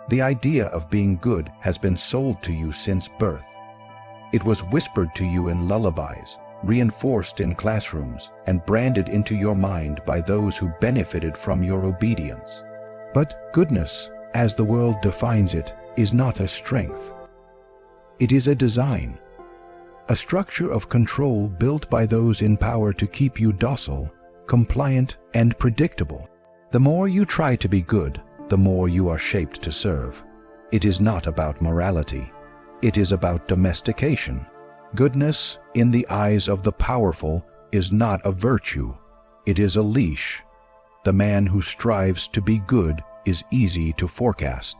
The idea of being good has been sold to you since birth. It was whispered to you in lullabies, reinforced in classrooms, and branded into your mind by those who benefited from your obedience. But goodness, as the world defines it, is not a strength. It is a design, a structure of control built by those in power to keep you docile, compliant, and predictable. The more you try to be good, the more you are shaped to serve. It is not about morality. It is about domestication. Goodness, in the eyes of the powerful, is not a virtue. It is a leash. The man who strives to be good is easy to forecast.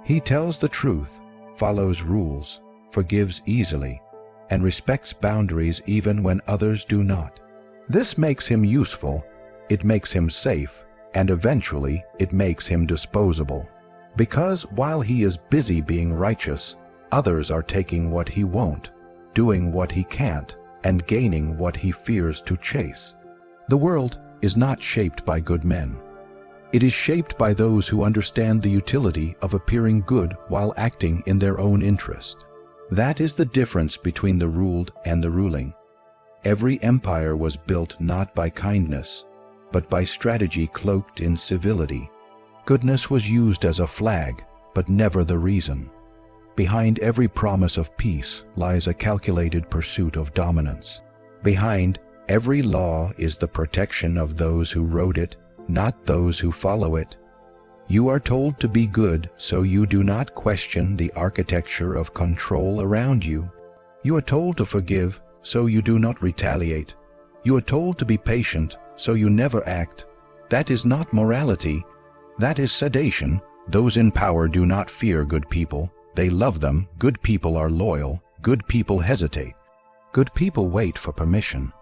He tells the truth, follows rules, forgives easily, and respects boundaries even when others do not. This makes him useful, it makes him safe, and eventually it makes him disposable. Because while he is busy being righteous, others are taking what he won't, doing what he can't, and gaining what he fears to chase. The world is not shaped by good men. It is shaped by those who understand the utility of appearing good while acting in their own interest. That is the difference between the ruled and the ruling. Every empire was built not by kindness, but by strategy cloaked in civility. Goodness was used as a flag, but never the reason. Behind every promise of peace lies a calculated pursuit of dominance. Behind every law is the protection of those who wrote it, not those who follow it. You are told to be good so you do not question the architecture of control around you. You are told to forgive so you do not retaliate. You are told to be patient so you never act. That is not morality. That is sedation. Those in power do not fear good people. They love them. Good people are loyal. Good people hesitate. Good people wait for permission.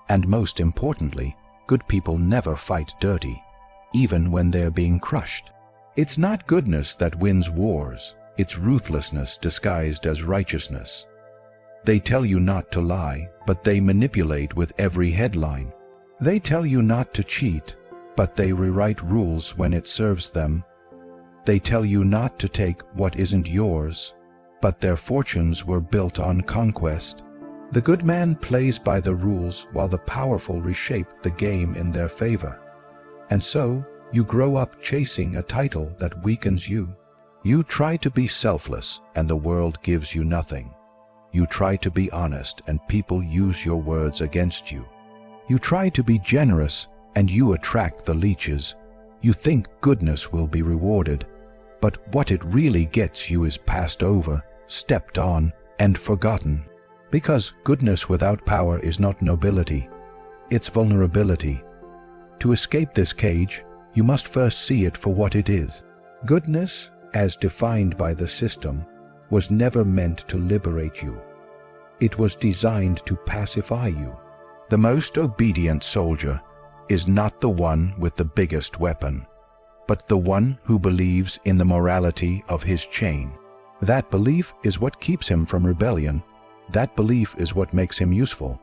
And most importantly, good people never fight dirty, even when they're being crushed. It's not goodness that wins wars. It's ruthlessness disguised as righteousness. They tell you not to lie, but they manipulate with every headline. They tell you not to cheat, but they rewrite rules when it serves them. They tell you not to take what isn't yours, but their fortunes were built on conquest. The good man plays by the rules while the powerful reshape the game in their favor. And so, you grow up chasing a title that weakens you. You try to be selfless and the world gives you nothing. You try to be honest and people use your words against you. You try to be generous and you attract the leeches. You think goodness will be rewarded, but what it really gets you is passed over, stepped on, and forgotten. Because goodness without power is not nobility, it's vulnerability. To escape this cage, you must first see it for what it is. Goodness, as defined by the system, was never meant to liberate you. It was designed to pacify you. The most obedient soldier is not the one with the biggest weapon, but the one who believes in the morality of his chain. That belief is what keeps him from rebellion. That belief is what makes him useful.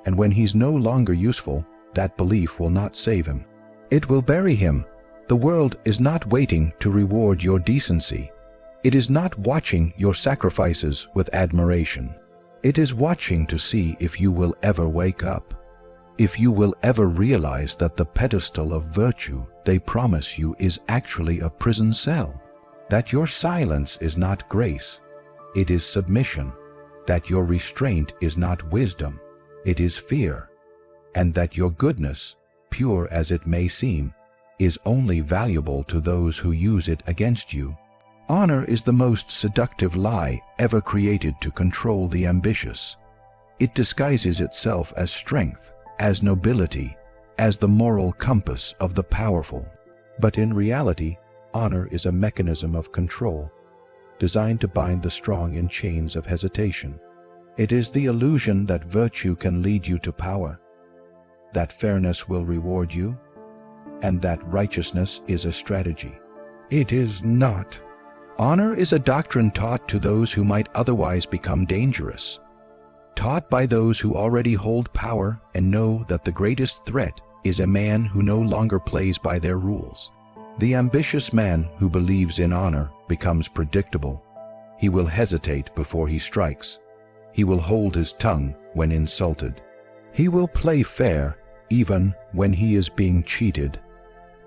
And when he's no longer useful, that belief will not save him. It will bury him. The world is not waiting to reward your decency. It is not watching your sacrifices with admiration. It is watching to see if you will ever wake up, if you will ever realize that the pedestal of virtue they promise you is actually a prison cell, that your silence is not grace, it is submission, that your restraint is not wisdom, it is fear, and that your goodness, pure as it may seem, is only valuable to those who use it against you. Honor is the most seductive lie ever created to control the ambitious. It disguises itself as strength, as nobility, as the moral compass of the powerful. But in reality, honor is a mechanism of control, designed to bind the strong in chains of hesitation. It is the illusion that virtue can lead you to power, that fairness will reward you, and that righteousness is a strategy. It is not. Honor is a doctrine taught to those who might otherwise become dangerous, taught by those who already hold power and know that the greatest threat is a man who no longer plays by their rules. The ambitious man who believes in honor becomes predictable. He will hesitate before he strikes. He will hold his tongue when insulted. He will play fair even when he is being cheated.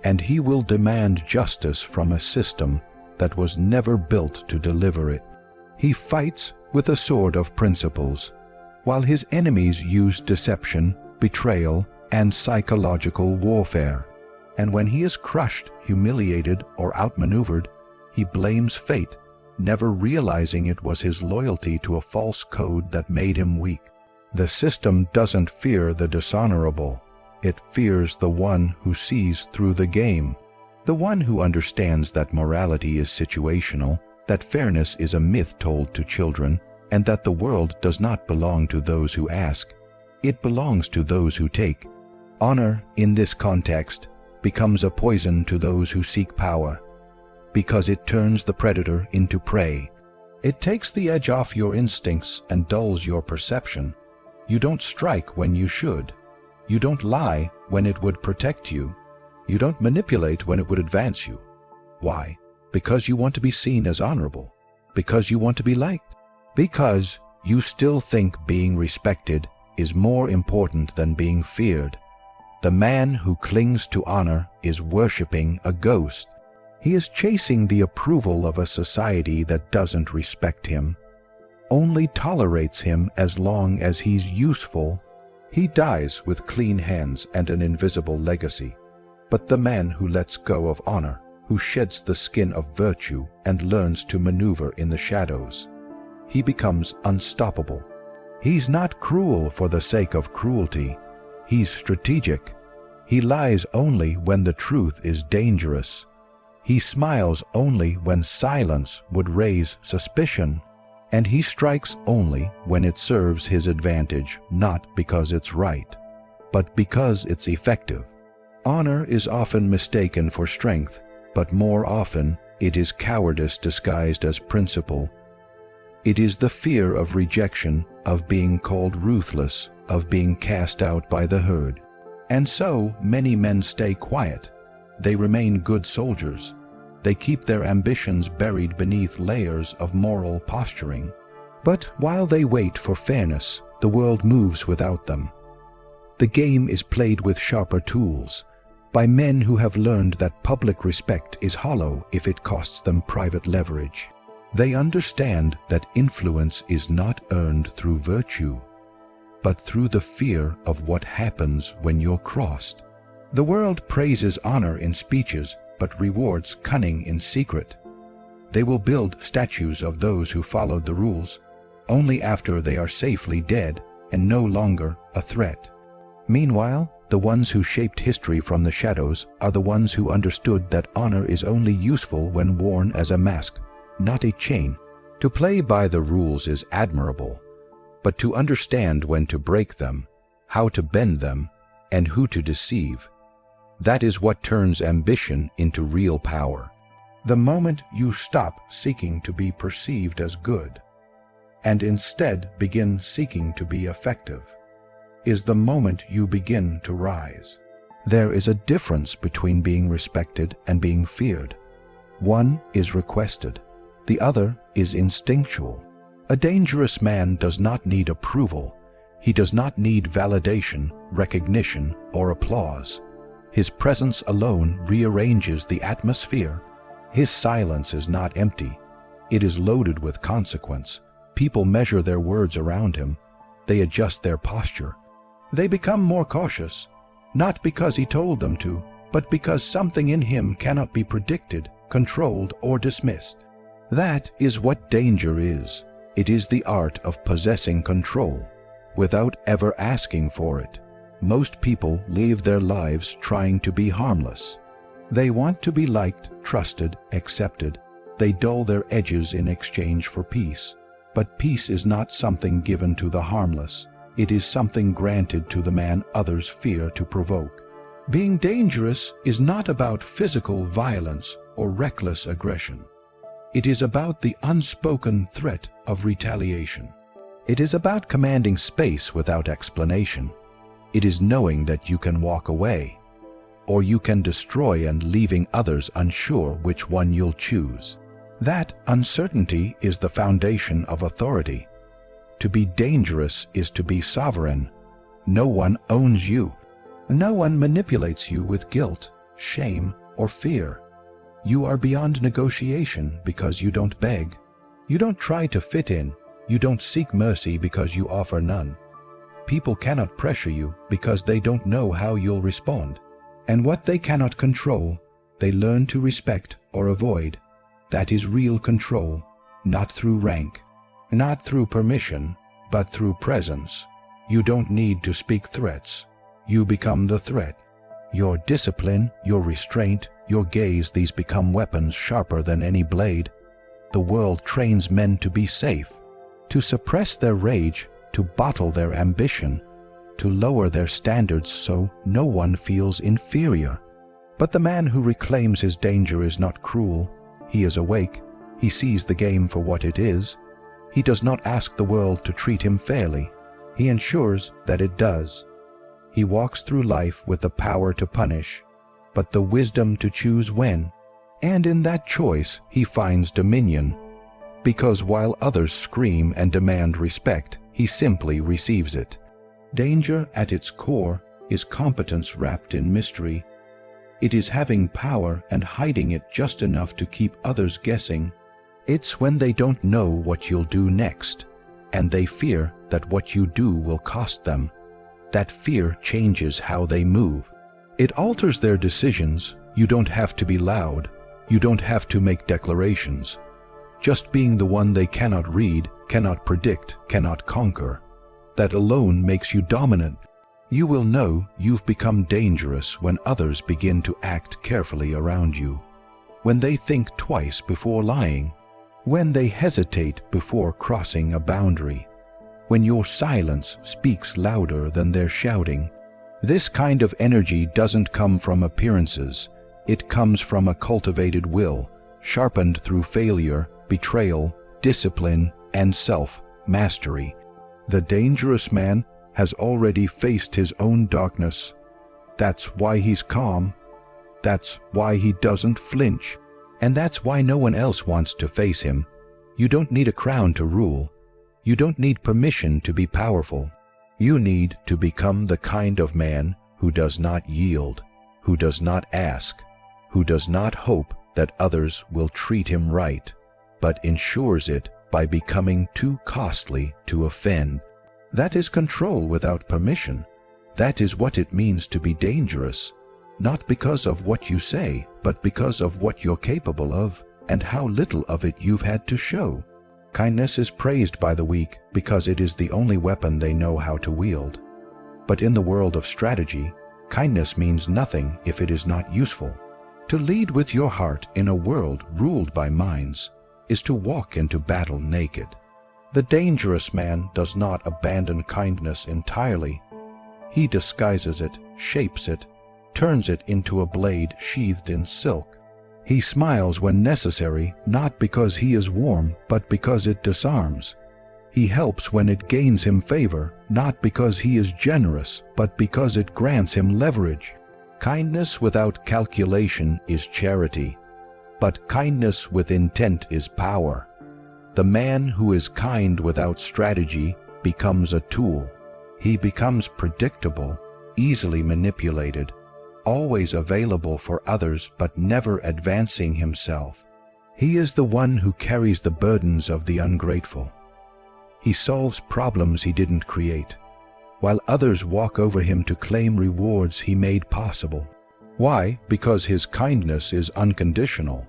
And he will demand justice from a system that was never built to deliver it. He fights with a sword of principles, while his enemies use deception, betrayal, and psychological warfare. And when he is crushed, humiliated, or outmaneuvered, he blames fate, never realizing it was his loyalty to a false code that made him weak. The system doesn't fear the dishonorable. It fears the one who sees through the game, the one who understands that morality is situational, that fairness is a myth told to children, and that the world does not belong to those who ask. It belongs to those who take. Honor, in this context, becomes a poison to those who seek power, because it turns the predator into prey. It takes the edge off your instincts and dulls your perception. You don't strike when you should. You don't lie when it would protect you. You don't manipulate when it would advance you. Why? Because you want to be seen as honorable. Because you want to be liked. Because you still think being respected is more important than being feared. The man who clings to honor is worshiping a ghost. He is chasing the approval of a society that doesn't respect him, only tolerates him as long as he's useful. He dies with clean hands and an invisible legacy. But the man who lets go of honor, who sheds the skin of virtue and learns to maneuver in the shadows, he becomes unstoppable. He's not cruel for the sake of cruelty. He's strategic. He lies only when the truth is dangerous. He smiles only when silence would raise suspicion. And he strikes only when it serves his advantage, not because it's right, but because it's effective. Honor is often mistaken for strength, but more often it is cowardice disguised as principle. It is the fear of rejection, of being called ruthless, of being cast out by the herd. And so many men stay quiet. They remain good soldiers. They keep their ambitions buried beneath layers of moral posturing. But while they wait for fairness, the world moves without them. The game is played with sharper tools, by men who have learned that public respect is hollow if it costs them private leverage. They understand that influence is not earned through virtue, but through the fear of what happens when you're crossed. The world praises honor in speeches, but rewards cunning in secret. They will build statues of those who followed the rules only after they are safely dead and no longer a threat. Meanwhile, the ones who shaped history from the shadows are the ones who understood that honor is only useful when worn as a mask, not a chain. To play by the rules is admirable, but to understand when to break them, how to bend them, and who to deceive, that is what turns ambition into real power. The moment you stop seeking to be perceived as good, and instead begin seeking to be effective, is the moment you begin to rise. There is a difference between being respected and being feared. One is requested, the other is instinctual. A dangerous man does not need approval. He does not need validation, recognition, or applause. His presence alone rearranges the atmosphere. His silence is not empty. It is loaded with consequence. People measure their words around him. They adjust their posture. They become more cautious, not because he told them to, but because something in him cannot be predicted, controlled, or dismissed. That is what danger is. It is the art of possessing control, without ever asking for it. Most people live their lives trying to be harmless. They want to be liked, trusted, accepted. They dull their edges in exchange for peace. But peace is not something given to the harmless. It is something granted to the man others fear to provoke. Being dangerous is not about physical violence or reckless aggression. It is about the unspoken threat of retaliation. It is about commanding space without explanation. It is knowing that you can walk away. or you can destroy and leaving others unsure which one you'll choose. That uncertainty is the foundation of authority. To be dangerous is to be sovereign. No one owns you. No one manipulates you with guilt, shame, or fear. You are beyond negotiation because you don't beg. You don't try to fit in. You don't seek mercy because you offer none. People cannot pressure you because they don't know how you'll respond. And what they cannot control, they learn to respect or avoid. That is real control, not through rank, not through permission, but through presence. You don't need to speak threats. You become the threat. Your discipline, your restraint, your gaze, these become weapons sharper than any blade. The world trains men to be safe, to suppress their rage, to bottle their ambition, to lower their standards so no one feels inferior. But the man who reclaims his danger is not cruel. He is awake. He sees the game for what it is. He does not ask the world to treat him fairly. He ensures that it does. He walks through life with the power to punish, but the wisdom to choose when. And in that choice he finds dominion. Because while others scream and demand respect, he simply receives it. Danger at its core is competence wrapped in mystery. It is having power and hiding it just enough to keep others guessing. It's when they don't know what you'll do next, and they fear that what you do will cost them. That fear changes how they move. It alters their decisions. You don't have to be loud. You don't have to make declarations. Just being the one they cannot read, cannot predict, cannot conquer. That alone makes you dominant. You will know you've become dangerous when others begin to act carefully around you. When they think twice before lying. When they hesitate before crossing a boundary. When your silence speaks louder than their shouting. This kind of energy doesn't come from appearances. It comes from a cultivated will, sharpened through failure, betrayal, discipline, and self-mastery. The dangerous man has already faced his own darkness. That's why he's calm. That's why he doesn't flinch. And that's why no one else wants to face him. You don't need a crown to rule. You don't need permission to be powerful. You need to become the kind of man who does not yield, who does not ask, who does not hope that others will treat him right, but ensures it by becoming too costly to offend. That is control without permission. That is what it means to be dangerous, not because of what you say, but because of what you're capable of and how little of it you've had to show. Kindness is praised by the weak because it is the only weapon they know how to wield. But in the world of strategy, kindness means nothing if it is not useful. To lead with your heart in a world ruled by minds is to walk into battle naked. The dangerous man does not abandon kindness entirely. He disguises it, shapes it, turns it into a blade sheathed in silk. He smiles when necessary, not because he is warm, but because it disarms. He helps when it gains him favor, not because he is generous, but because it grants him leverage. Kindness without calculation is charity, but kindness with intent is power. The man who is kind without strategy becomes a tool. He becomes predictable, easily manipulated, always available for others but never advancing himself. He is the one who carries the burdens of the ungrateful. He solves problems he didn't create, while others walk over him to claim rewards he made possible. Why? Because his kindness is unconditional,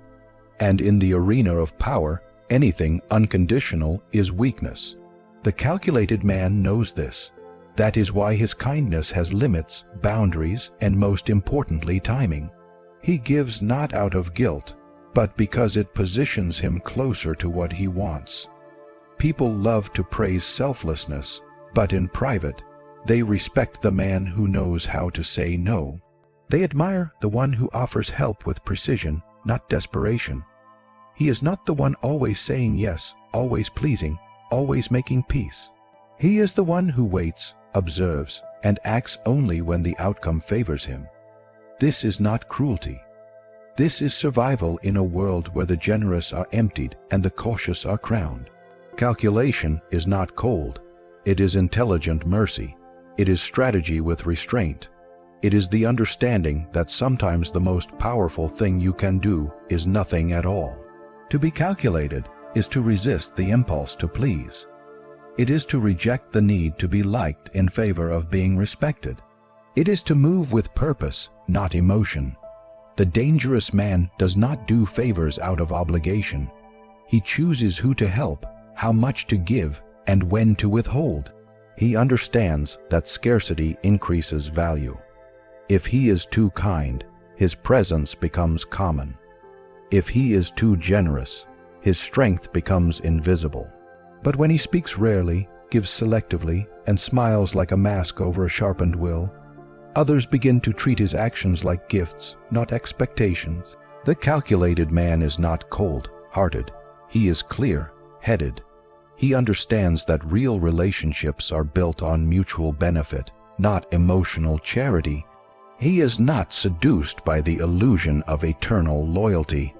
and in the arena of power, anything unconditional is weakness. The calculated man knows this. That is why his kindness has limits, boundaries, and most importantly, timing. He gives not out of guilt, but because it positions him closer to what he wants. People love to praise selflessness, but in private, they respect the man who knows how to say no. They admire the one who offers help with precision, not desperation. He is not the one always saying yes, always pleasing, always making peace. He is the one who waits, observes, and acts only when the outcome favors him. This is not cruelty. This is survival in a world where the generous are emptied and the cautious are crowned. Calculation is not cold. It is intelligent mercy. It is strategy with restraint. It is the understanding that sometimes the most powerful thing you can do is nothing at all. To be calculated is to resist the impulse to please. It is to reject the need to be liked in favor of being respected. It is to move with purpose, not emotion. The dangerous man does not do favors out of obligation. He chooses who to help, how much to give, and when to withhold. He understands that scarcity increases value. If he is too kind, his presence becomes common. If he is too generous, his strength becomes invisible. But when he speaks rarely, gives selectively, and smiles like a mask over a sharpened will, others begin to treat his actions like gifts, not expectations. The calculated man is not cold-hearted. He is clear-headed. He understands that real relationships are built on mutual benefit, not emotional charity. He is not seduced by the illusion of eternal loyalty,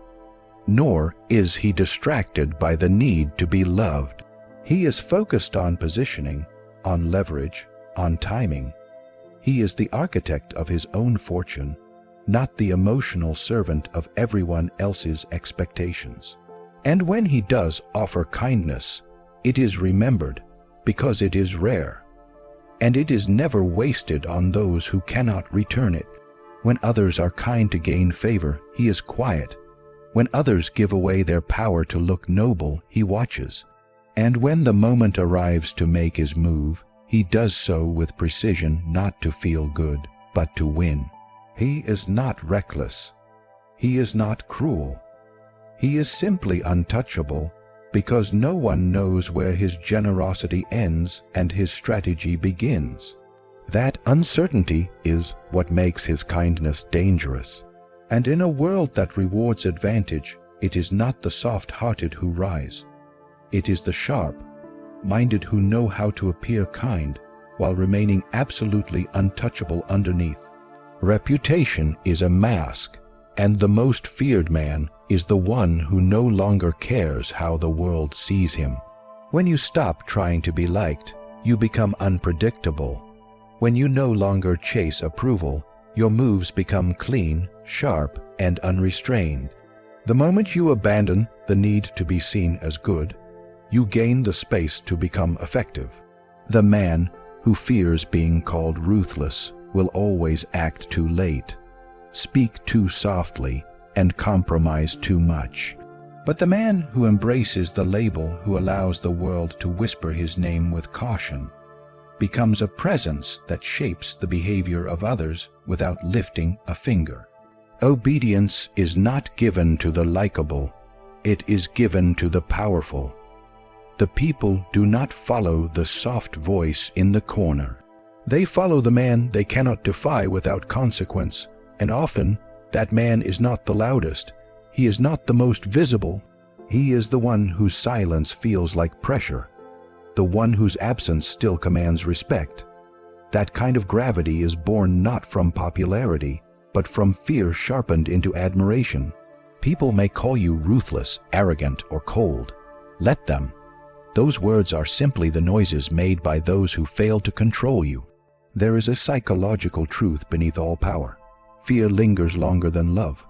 nor is he distracted by the need to be loved. He is focused on positioning, on leverage, on timing. He is the architect of his own fortune, not the emotional servant of everyone else's expectations. And when he does offer kindness, it is remembered because it is rare, and it is never wasted on those who cannot return it. When others are kind to gain favor, he is quiet. When others give away their power to look noble, he watches. And when the moment arrives to make his move, he does so with precision, not to feel good, but to win. He is not reckless. He is not cruel. He is simply untouchable, because no one knows where his generosity ends and his strategy begins. That uncertainty is what makes his kindness dangerous. And in a world that rewards advantage, it is not the soft-hearted who rise. It is the sharp-minded who know how to appear kind while remaining absolutely untouchable underneath. Reputation is a mask, and the most feared man is the one who no longer cares how the world sees him. When you stop trying to be liked, you become unpredictable. When you no longer chase approval, your moves become clean, sharp, and unrestrained. The moment you abandon the need to be seen as good, you gain the space to become effective. The man who fears being called ruthless will always act too late, speak too softly, and compromise too much. But the man who embraces the label, who allows the world to whisper his name with caution, becomes a presence that shapes the behavior of others without lifting a finger. Obedience is not given to the likable, it is given to the powerful. The people do not follow the soft voice in the corner. They follow the man they cannot defy without consequence, and often that man is not the loudest. He is not the most visible. He is the one whose silence feels like pressure, the one whose absence still commands respect. That kind of gravity is born not from popularity, but from fear sharpened into admiration. People may call you ruthless, arrogant, or cold. Let them. Those words are simply the noises made by those who fail to control you. There is a psychological truth beneath all power. Fear lingers longer than love.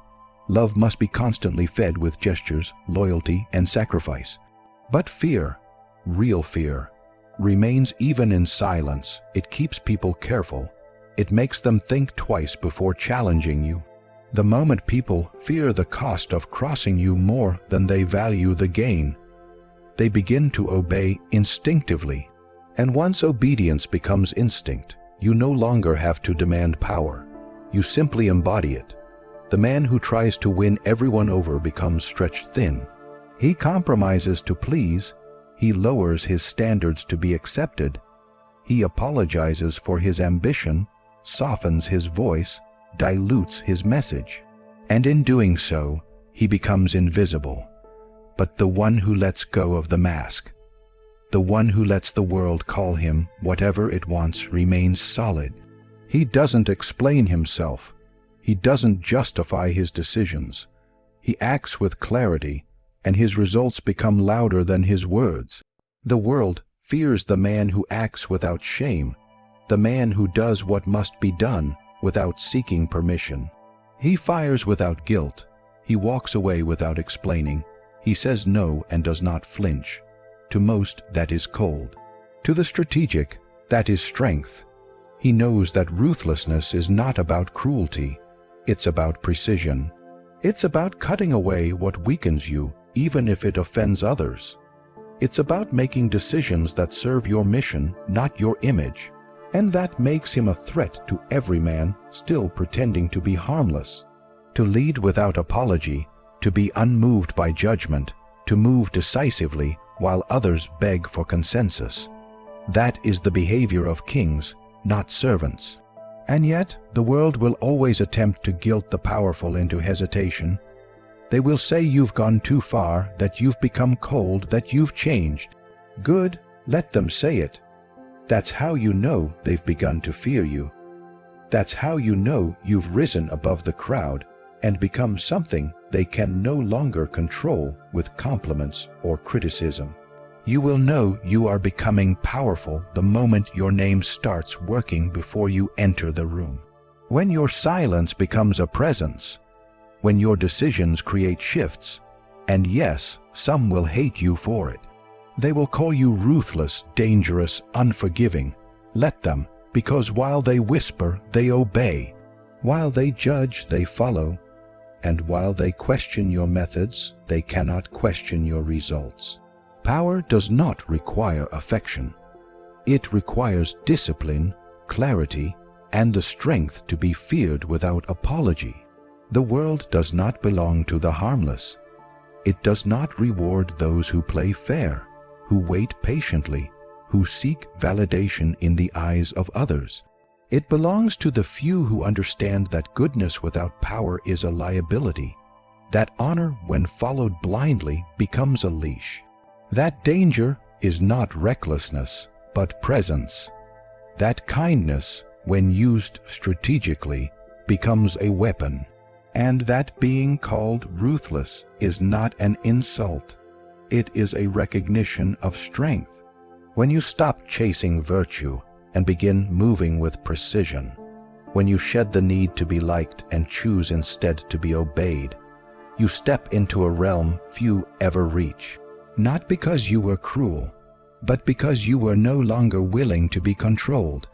Love must be constantly fed with gestures, loyalty, and sacrifice. But fear, real fear, remains even in silence. It keeps people careful. It makes them think twice before challenging you. The moment people fear the cost of crossing you more than they value the gain, they begin to obey instinctively. And once obedience becomes instinct, you no longer have to demand power. You simply embody it. The man who tries to win everyone over becomes stretched thin. He compromises to please. He lowers his standards to be accepted. He apologizes for his ambition, softens his voice, dilutes his message. And in doing so, he becomes invisible. But the one who lets go of the mask, the one who lets the world call him whatever it wants, remains solid. He doesn't explain himself. He doesn't justify his decisions. He acts with clarity, and his results become louder than his words. The world fears the man who acts without shame, the man who does what must be done without seeking permission. He fires without guilt. He walks away without explaining. He says no and does not flinch. To most, that is cold. To the strategic, that is strength. He knows that ruthlessness is not about cruelty. It's about precision. It's about cutting away what weakens you, even if it offends others. It's about making decisions that serve your mission, not your image. And that makes him a threat to every man still pretending to be harmless. To lead without apology, to be unmoved by judgment, to move decisively while others beg for consensus. That is the behavior of kings, not servants. And yet, the world will always attempt to guilt the powerful into hesitation. They will say you've gone too far, that you've become cold, that you've changed. Good, let them say it. That's how you know they've begun to fear you. That's how you know you've risen above the crowd and become something they can no longer control with compliments or criticism. You will know you are becoming powerful the moment your name starts working before you enter the room. When your silence becomes a presence, when your decisions create shifts, and yes, some will hate you for it. They will call you ruthless, dangerous, unforgiving. Let them, because while they whisper, they obey. While they judge, they follow. And while they question your methods, they cannot question your results. Power does not require affection. It requires discipline, clarity, and the strength to be feared without apology. The world does not belong to the harmless. It does not reward those who play fair, who wait patiently, who seek validation in the eyes of others. It belongs to the few who understand that goodness without power is a liability, that honor, when followed blindly, becomes a leash. That danger is not recklessness, but presence. That kindness, when used strategically, becomes a weapon. And that being called ruthless is not an insult. It is a recognition of strength. When you stop chasing virtue and begin moving with precision, when you shed the need to be liked and choose instead to be obeyed, you step into a realm few ever reach. Not because you were cruel, but because you were no longer willing to be controlled.